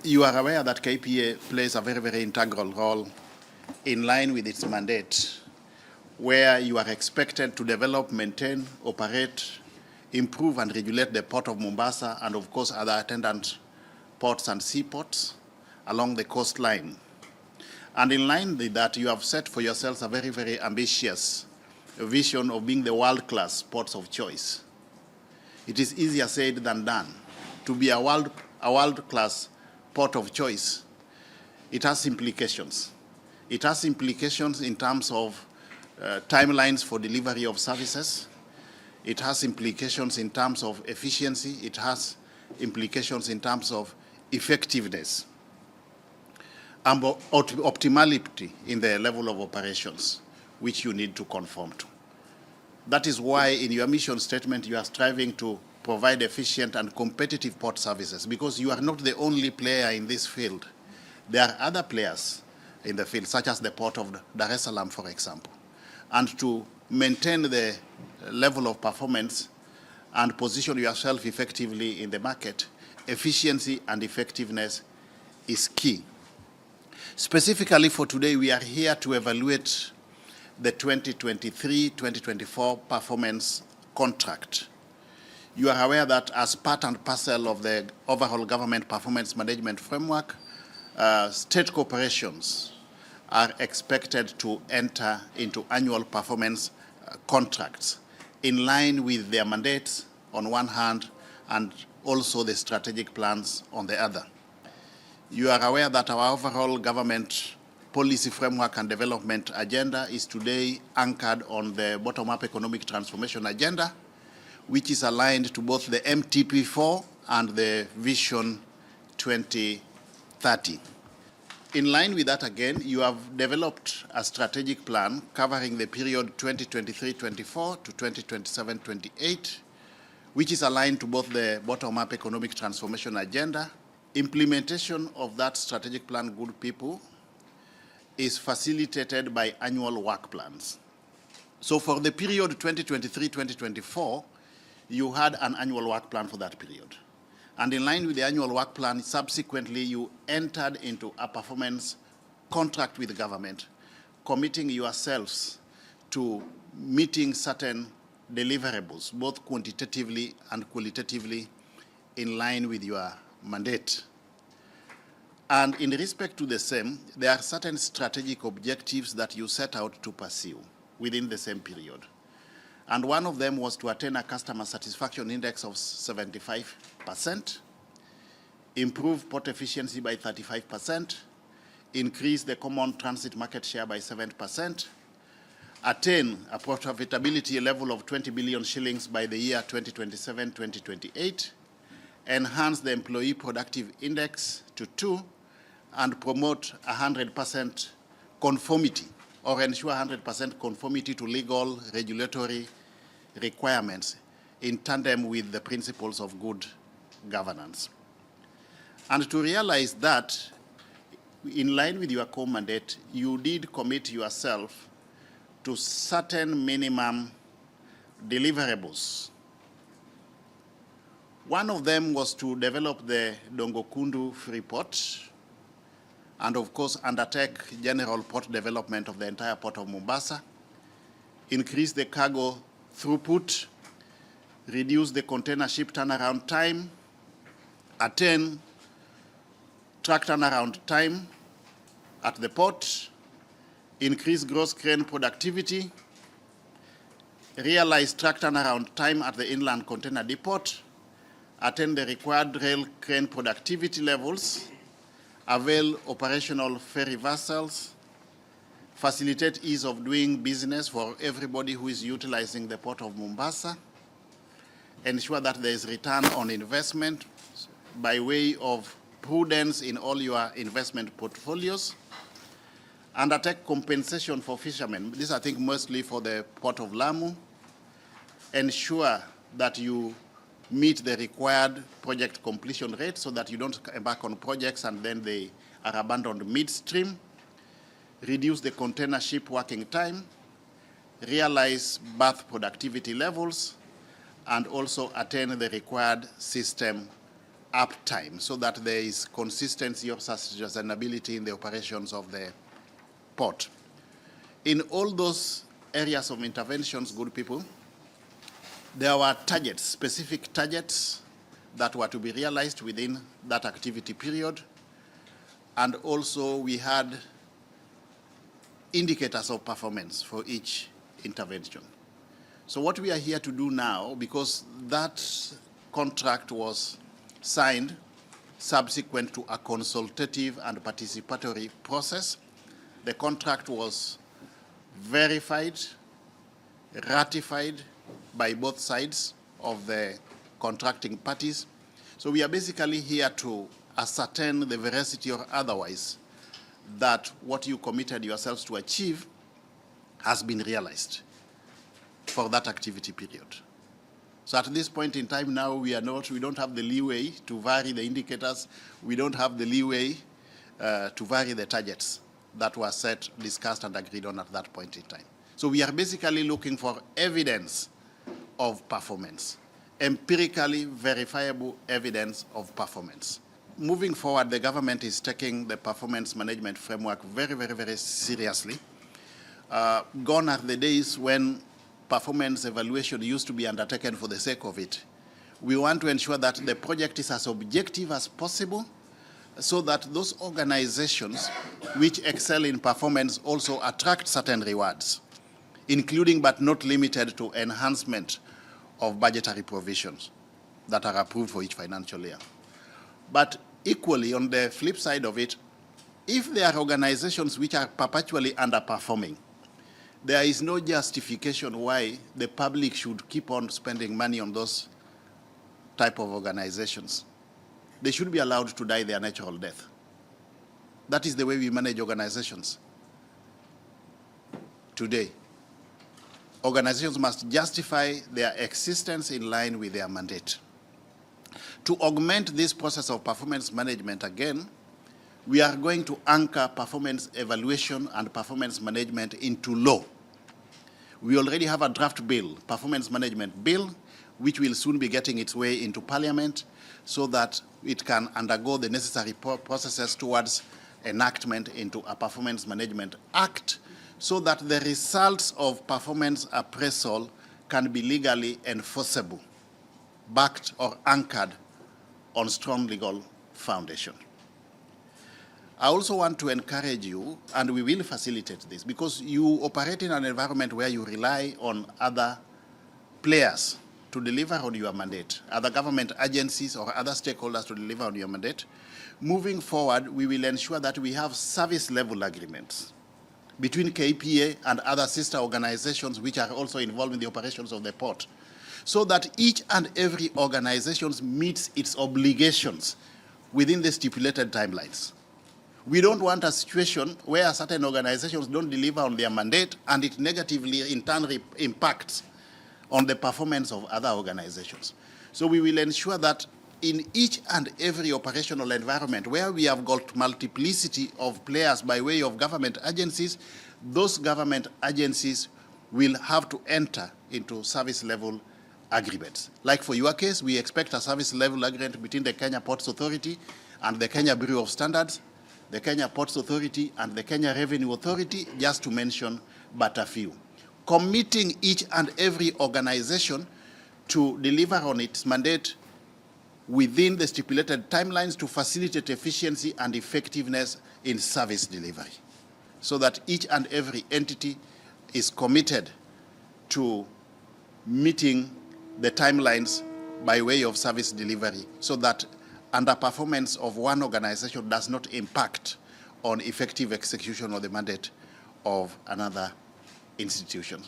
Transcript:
You are aware that KPA plays a very, very integral role in line with its mandate, where you are expected to develop, maintain, operate, improve and regulate the port of Mombasa and of course other attendant ports and seaports along the coastline. And in line with that, you have set for yourselves a very, very ambitious vision of being the world-class ports of choice. It is easier said than done. To be a world-class port of choice, it has implications. It has implications in terms of timelines for delivery of services. It has implications in terms of efficiency. It has implications in terms of effectiveness and optimality in the level of operations, which you need to conform to. That is why in your mission statement you are striving to provide efficient and competitive port services, because you are not the only player in this field. There are other players in the field, such as the port of Dar es Salaam, for example. And to maintain the level of performance and position yourself effectively in the market, efficiency and effectiveness is key. Specifically for today, we are here to evaluate the 2023-2024 performance contract. You are aware that as part and parcel of the overall government performance management framework, state corporations are expected to enter into annual performance contracts in line with their mandates on one hand and also the strategic plans on the other. You are aware that our overall government policy framework and development agenda is today anchored on the bottom-up economic transformation agenda, which is aligned to both the MTP4 and the Vision 2030. In line with that, again, you have developed a strategic plan covering the period 2023-24 to 2027-28, which is aligned to both the bottom-up economic transformation agenda. Implementation of that strategic plan, good people, is facilitated by annual work plans. So for the period 2023-2024, you had an annual work plan for that period. And in line with the annual work plan, subsequently you entered into a performance contract with the government, committing yourselves to meeting certain deliverables, both quantitatively and qualitatively, in line with your mandate. And in respect to the same, there are certain strategic objectives that you set out to pursue within the same period. And one of them was to attain a customer satisfaction index of 75%, improve port efficiency by 35%, increase the common transit market share by 7%, attain a profitability level of 20 billion shillings by the year 2027-2028, enhance the employee productive index to 2, and promote 100% conformity, or ensure 100% conformity to legal regulatory requirements in tandem with the principles of good governance. And to realize that, in line with your core mandate, you did commit yourself to certain minimum deliverables. One of them was to develop the Dongokundu free port, and of course undertake general port development of the entire port of Mombasa, increase the cargo throughput, reduce the container ship turnaround time, attain truck turnaround time at the port, increase gross crane productivity, realize truck turnaround time at the inland container depot, attain the required rail crane productivity levels, avail operational ferry vessels, facilitate ease of doing business for everybody who is utilizing the port of Mombasa, ensure that there is return on investment by way of prudence in all your investment portfolios, undertake compensation for fishermen. This, I think, mostly for the port of Lamu. Ensure that you meet the required project completion rate so that you don't embark on projects and then they are abandoned midstream. Reduce the container ship working time, realize berth productivity levels, and also attain the required system uptime so that there is consistency or sustainability in the operations of the port. In all those areas of interventions, good people, there were targets, specific targets that were to be realized within that activity period. And also we had indicators of performance for each intervention. So what we are here to do now, because that contract was signed subsequent to a consultative and participatory process, the contract was verified, ratified by both sides of the contracting parties. So we are basically here to ascertain the veracity or otherwise that what you committed yourselves to achieve has been realized for that activity period. So at this point in time now, we don't have the leeway to vary the indicators. We don't have the leeway to vary the targets that were set, discussed, and agreed on at that point in time. So we are basically looking for evidence of performance, empirically verifiable evidence of performance. Moving forward, the government is taking the performance management framework very, very, very seriously. Gone are the days when performance evaluation used to be undertaken for the sake of it. We want to ensure that the project is as objective as possible so that those organizations which excel in performance also attract certain rewards, including but not limited to enhancement of budgetary provisions that are approved for each financial year. But equally, on the flip side of it, if there are organizations which are perpetually underperforming, there is no justification why the public should keep on spending money on those type of organizations. They should be allowed to die their natural death. That is the way we manage organizations today. Organizations must justify their existence in line with their mandate. To augment this process of performance management again, we are going to anchor performance evaluation and performance management into law. We already have a draft bill, performance management bill, which will soon be getting its way into Parliament so that it can undergo the necessary processes towards enactment into a performance management act so that the results of performance appraisal can be legally enforceable, backed or anchored on strong legal foundation. I also want to encourage you, and we will facilitate this, because you operate in an environment where you rely on other players to deliver on your mandate, other government agencies or other stakeholders to deliver on your mandate. Moving forward, we will ensure that we have service level agreements between KPA and other sister organizations which are also involved in the operations of the port, so that each and every organization meets its obligations within the stipulated timelines. We don't want a situation where certain organizations don't deliver on their mandate and it negatively in turn impacts on the performance of other organizations. So we will ensure that in each and every operational environment where we have got multiplicity of players by way of government agencies, those government agencies will have to enter into service level agreements. Like for your case, we expect a service level agreement between the Kenya Ports Authority and the Kenya Bureau of Standards, the Kenya Ports Authority and the Kenya Revenue Authority, just to mention but a few. Committing each and every organization to deliver on its mandate within the stipulated timelines to facilitate efficiency and effectiveness in service delivery, so that each and every entity is committed to meeting the timelines by way of service delivery, so that underperformance of one organization does not impact on effective execution of the mandate of another institution.